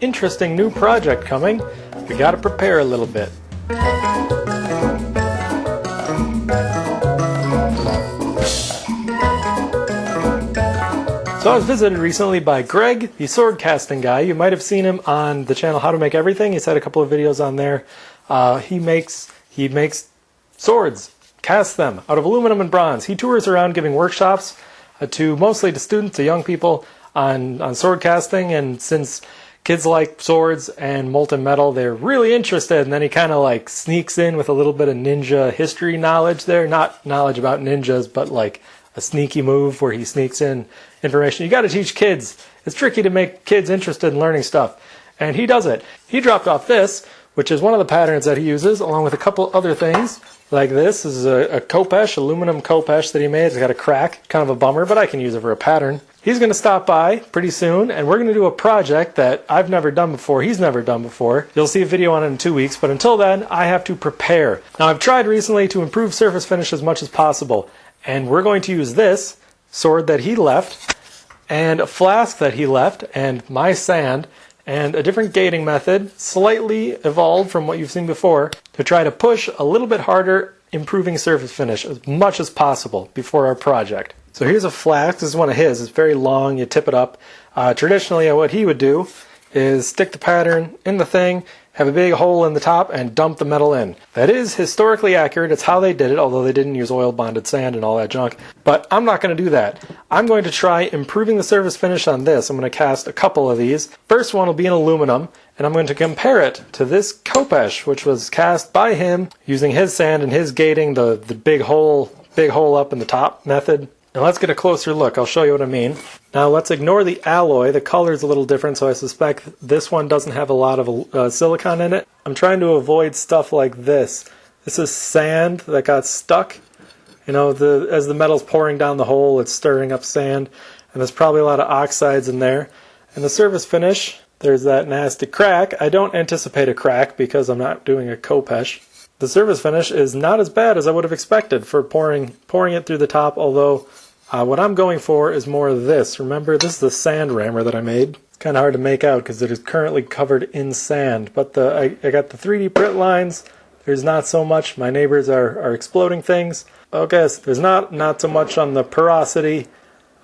interesting new project coming. We gotta prepare a little bit. So I was visited recently by Greg, the sword casting guy. You might have seen him on the channel How to Make Everything. He's had a couple of videos on there. He makes swords, casts them out of aluminum and bronze. He tours around giving workshops mostly to students, to young people on sword casting. And since kids like swords and molten metal, they're really interested. And then he kind of like sneaks in with a little bit of ninja history knowledge there. Not knowledge about ninjas, but like a sneaky move where he sneaks in information. You got to teach kids. It's tricky to make kids interested in learning stuff. And he does it. He dropped off this, which is one of the patterns that he uses, along with a couple other things like this. This is a khopesh, aluminum khopesh that he made. It's got a crack, kind of a bummer, but I can use it for a pattern. He's going to stop by pretty soon, and we're going to do a project that I've never done before. He's never done before. You'll see a video on it in 2 weeks, but until then, I have to prepare. Now, I've tried recently to improve surface finish as much as possible, and we're going to use this sword that he left, and a flask that he left, and my sand, and a different gating method, slightly evolved from what you've seen before, to try to push a little bit harder, improving surface finish as much as possible before our project. So here's a flask. This is one of his. It's very long. You tip it up. Traditionally, what he would do is stick the pattern in the thing, have a big hole in the top, and dump the metal in. That is historically accurate. It's how they did it, although they didn't use oil-bonded sand and all that junk. But I'm not going to do that. I'm going to try improving the surface finish on this. I'm going to cast a couple of these. First one will be in aluminum, and I'm going to compare it to this khopesh, which was cast by him using his sand and his gating, the big hole up in the top method. Now let's get a closer look. I'll show you what I mean. Now let's ignore the alloy. The color's a little different, so I suspect this one doesn't have a lot of silicone in it. I'm trying to avoid stuff like this. This is sand that got stuck. You know, as the metal's pouring down the hole, it's stirring up sand, and there's probably a lot of oxides in there. And the surface finish, there's that nasty crack. I don't anticipate a crack because I'm not doing a khopesh. The surface finish is not as bad as I would have expected for pouring it through the top, although what I'm going for is more of this. Remember, this is the sand rammer that I made. It's kind of hard to make out because it is currently covered in sand. But I got the 3D print lines. There's not so much. My neighbors are exploding things. Okay, so there's not so much on the porosity.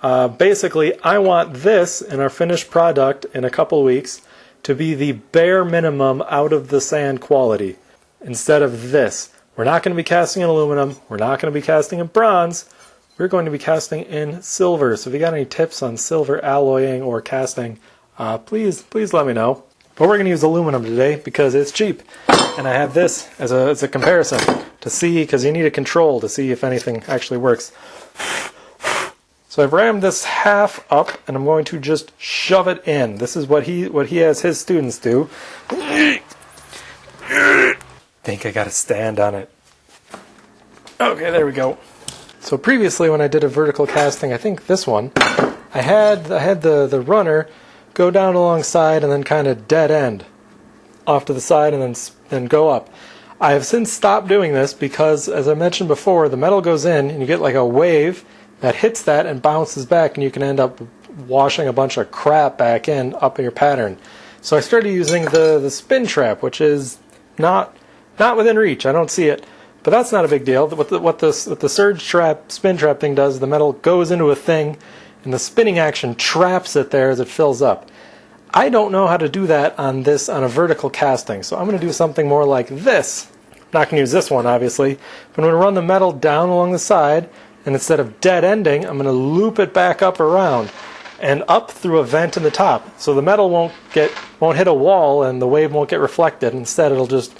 Basically, I want this in our finished product in a couple weeks to be the bare minimum out of the sand quality instead of this. We're not going to be casting in aluminum. We're not going to be casting in bronze. We're going to be casting in silver. So if you got any tips on silver alloying or casting, please let me know. But we're going to use aluminum today because it's cheap. And I have this as a comparison to see, because you need a control to see if anything actually works. So I've rammed this half up, and I'm going to just shove it in. This is what he has his students do. I think I got to stand on it. Okay, there we go. So previously when I did a vertical casting, I think this one, I had the runner go down alongside and then kind of dead end off to the side and then go up. I have since stopped doing this because, as I mentioned before, the metal goes in and you get like a wave that hits that and bounces back, and you can end up washing a bunch of crap back up in your pattern. So I started using the spin trap, which is not within reach. I don't see it. But that's not a big deal. What the surge trap, spin trap thing does, the metal goes into a thing, and the spinning action traps it there as it fills up. I don't know how to do that on a vertical casting, so I'm going to do something more like this. I'm not going to use this one, obviously, but I'm going to run the metal down along the side, and instead of dead ending, I'm going to loop it back up around and up through a vent in the top. So the metal won't hit a wall and the wave won't get reflected. Instead, it'll just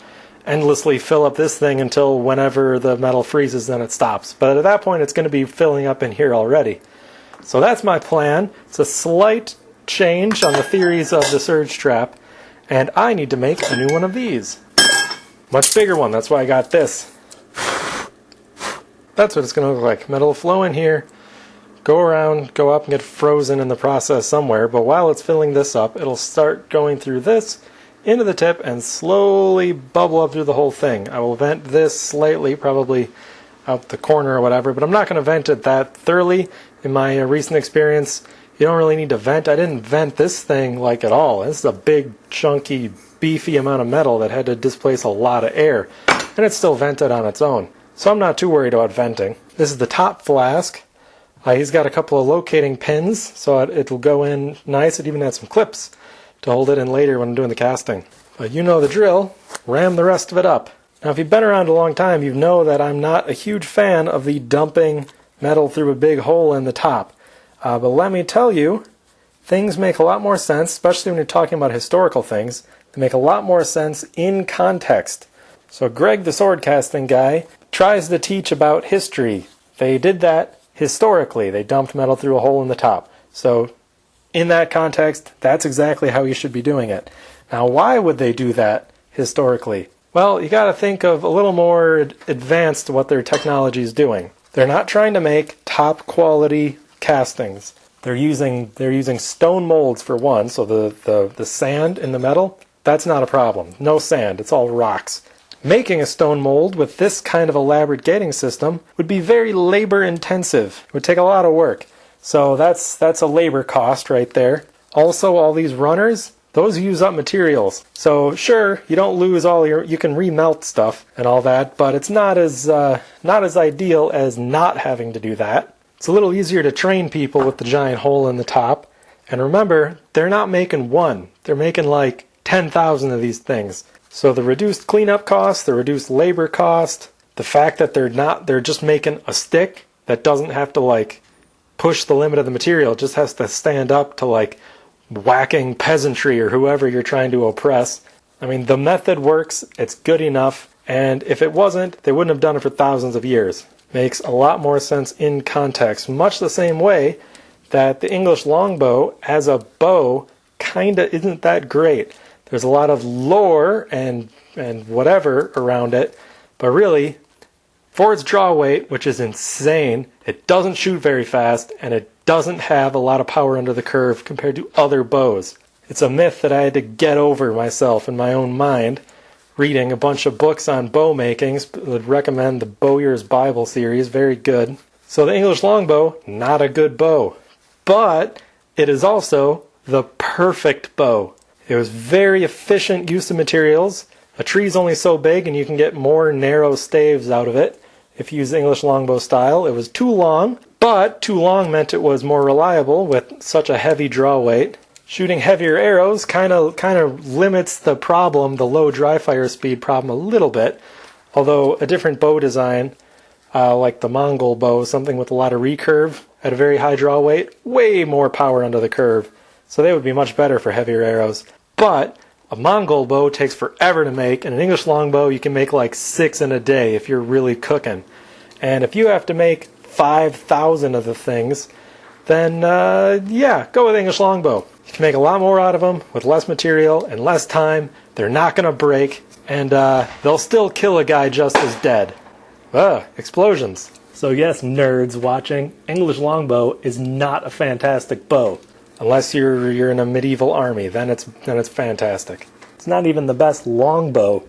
endlessly fill up this thing until whenever the metal freezes, then it stops. But at that point, it's going to be filling up in here already. So that's my plan. It's a slight change on the theories of the surge trap, and I need to make a new one of these. Much bigger one. That's why I got this. That's what it's going to look like. Metal will flow in here, go around, go up, and get frozen in the process somewhere. But while it's filling this up, it'll start going through this into the tip and slowly bubble up through the whole thing. I will vent this slightly, probably out the corner or whatever, but I'm not going to vent it that thoroughly. In my recent experience, You don't really need to vent. I didn't vent this thing like at all. This is a big, chunky, beefy amount of metal that had to displace a lot of air, and it's still vented on its own. So I'm not too worried about venting. This is the top flask. He's got a couple of locating pins, so it'll go in nice. It even has some clips to hold it in later when I'm doing the casting. But you know the drill. Ram the rest of it up. Now, if you've been around a long time, you know that I'm not a huge fan of the dumping metal through a big hole in the top. But let me tell you, things make a lot more sense, especially when you're talking about historical things. They make a lot more sense in context. So Greg, the sword casting guy, tries to teach about history. They did that historically. They dumped metal through a hole in the top. So in that context, that's exactly how you should be doing it. Now, why would they do that historically? Well, you got to think of a little more advanced what their technology is doing. They're not trying to make top quality castings. They're using stone molds for one, so the sand in the metal, that's not a problem. No sand, it's all rocks. Making a stone mold with this kind of elaborate gating system would be very labor intensive. It would take a lot of work. So that's a labor cost right there. Also, all these runners, those use up materials. So sure, you don't lose you can remelt stuff and all that, but it's not as ideal as not having to do that. It's a little easier to train people with the giant hole in the top. And remember, they're not making one. They're making like 10,000 of these things. So the reduced cleanup cost, the reduced labor cost, the fact that they're just making a stick that doesn't have to like push the limit of the material, it just has to stand up to like whacking peasantry or whoever you're trying to oppress. I mean, the method works, it's good enough, and if it wasn't, they wouldn't have done it for thousands of years. Makes a lot more sense in context, much the same way that the English longbow as a bow kinda isn't that great. There's a lot of lore and whatever around it, but really, for its draw weight, which is insane, it doesn't shoot very fast, and it doesn't have a lot of power under the curve compared to other bows. It's a myth that I had to get over myself in my own mind, reading a bunch of books on bow makings. Would recommend the Bowyer's Bible series, very good. So the English longbow, not a good bow, but it is also the perfect bow. It was very efficient use of materials. A tree's only so big and you can get more narrow staves out of it if you use the English longbow style. It was too long, but too long meant it was more reliable with such a heavy draw weight. Shooting heavier arrows kind of limits the problem, the low dry fire speed problem a little bit, although a different bow design, like the Mongol bow, something with a lot of recurve at a very high draw weight, way more power under the curve, so they would be much better for heavier arrows. But a Mongol bow takes forever to make, and an English longbow you can make like 6 in a day if you're really cooking. And if you have to make 5,000 of the things, then yeah, go with English longbow. You can make a lot more out of them with less material and less time. They're not going to break, and they'll still kill a guy just as dead. Explosions. So yes, nerds watching, English longbow is not a fantastic bow. Unless you're in a medieval army, then it's fantastic. It's not even the best longbow.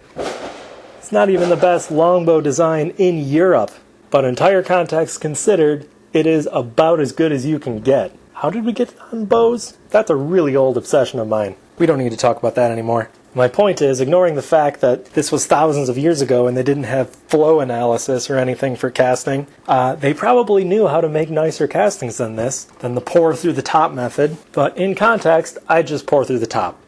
It's not even the best longbow design in Europe. But entire context considered, it is about as good as you can get. How did we get on bows? That's a really old obsession of mine. We don't need to talk about that anymore. My point is, ignoring the fact that this was thousands of years ago and they didn't have flow analysis or anything for casting, they probably knew how to make nicer castings than this, than the pour through the top method. But in context, I just pour through the top.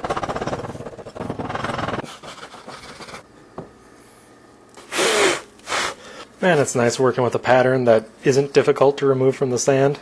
Man, it's nice working with a pattern that isn't difficult to remove from the sand.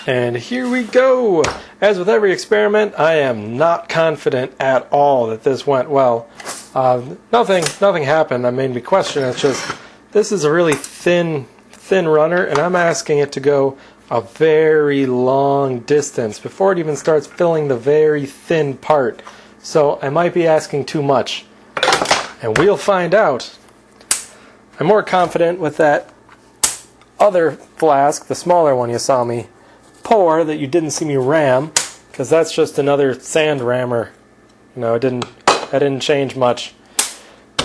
And here we go! As with every experiment, I am not confident at all that this went well. Nothing happened that made me question it. It's just, this is a really thin runner, and I'm asking it to go a very long distance before it even starts filling the very thin part. So I might be asking too much. And we'll find out. I'm more confident with that other flask, the smaller one you saw me pour, that you didn't see me ram, because that's just another sand rammer. You know, that didn't change much.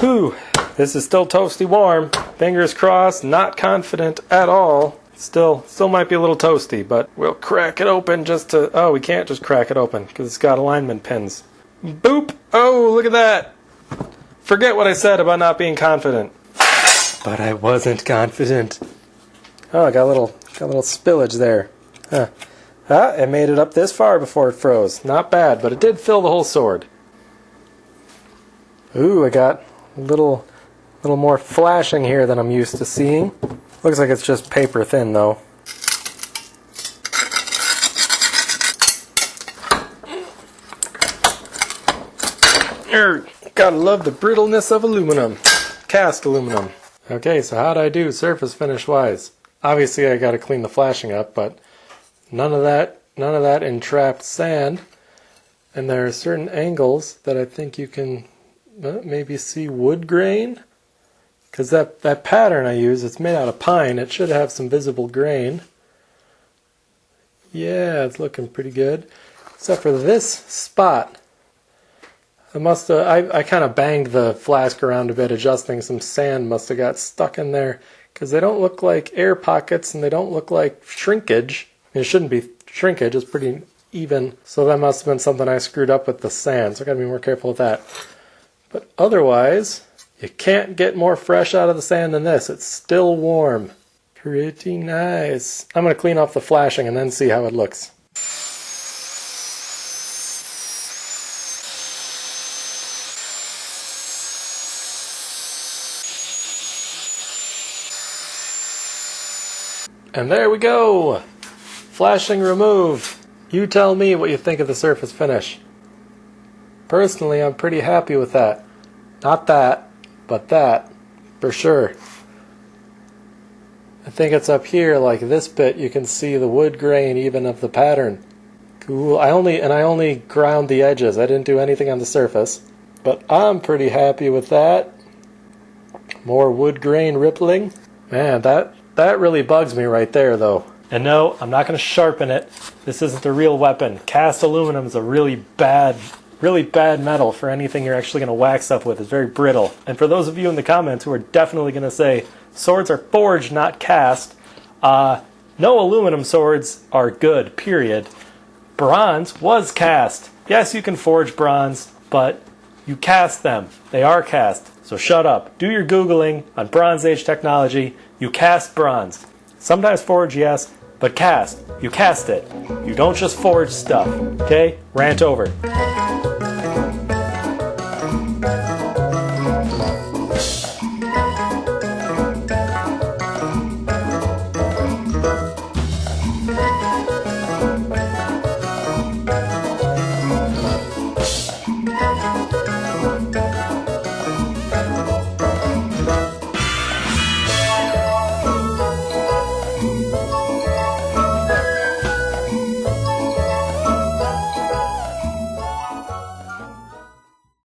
Whew, this is still toasty warm. Fingers crossed, not confident at all. Still might be a little toasty, but we'll crack it open just to... Oh, we can't just crack it open, because it's got alignment pins. Boop! Oh, look at that! Forget what I said about not being confident. But I wasn't confident. Oh, I got a little spillage there. Huh. It made it up this far before it froze. Not bad, but it did fill the whole sword. Ooh, I got a little more flashing here than I'm used to seeing. Looks like it's just paper thin, though. Gotta love the brittleness of aluminum. Cast aluminum. Okay, so how'd I do surface finish wise? Obviously I gotta clean the flashing up, but none of that entrapped sand. And there are certain angles that I think you can maybe see wood grain. Because that pattern I use, it's made out of pine. It should have some visible grain. Yeah, it's looking pretty good. Except for this spot. I kind of banged the flask around a bit, adjusting some sand. Must have got stuck in there. Because they don't look like air pockets and they don't look like shrinkage. I mean, it shouldn't be shrinkage, it's pretty even. So that must have been something I screwed up with the sand. So I gotta be more careful with that. But otherwise, you can't get more fresh out of the sand than this. It's still warm. Pretty nice. I'm gonna clean off the flashing and then see how it looks. And there we go! Flashing remove. You tell me what you think of the surface finish. Personally, I'm pretty happy with that. Not that, but that, for sure. I think it's up here, like this bit, you can see the wood grain even of the pattern. Cool. I only ground the edges. I didn't do anything on the surface. But I'm pretty happy with that. More wood grain rippling. Man, that really bugs me right there, though. And no, I'm not going to sharpen it. This isn't a real weapon. Cast aluminum is a really bad metal for anything you're actually going to wax up with. It's very brittle. And for those of you in the comments who are definitely going to say, swords are forged, not cast, no aluminum swords are good, period. Bronze was cast. Yes, you can forge bronze, but you cast them. They are cast. So shut up. Do your Googling on Bronze Age technology. You cast bronze. Sometimes forge, yes, but cast. You cast it. You don't just forge stuff. Okay? Rant over.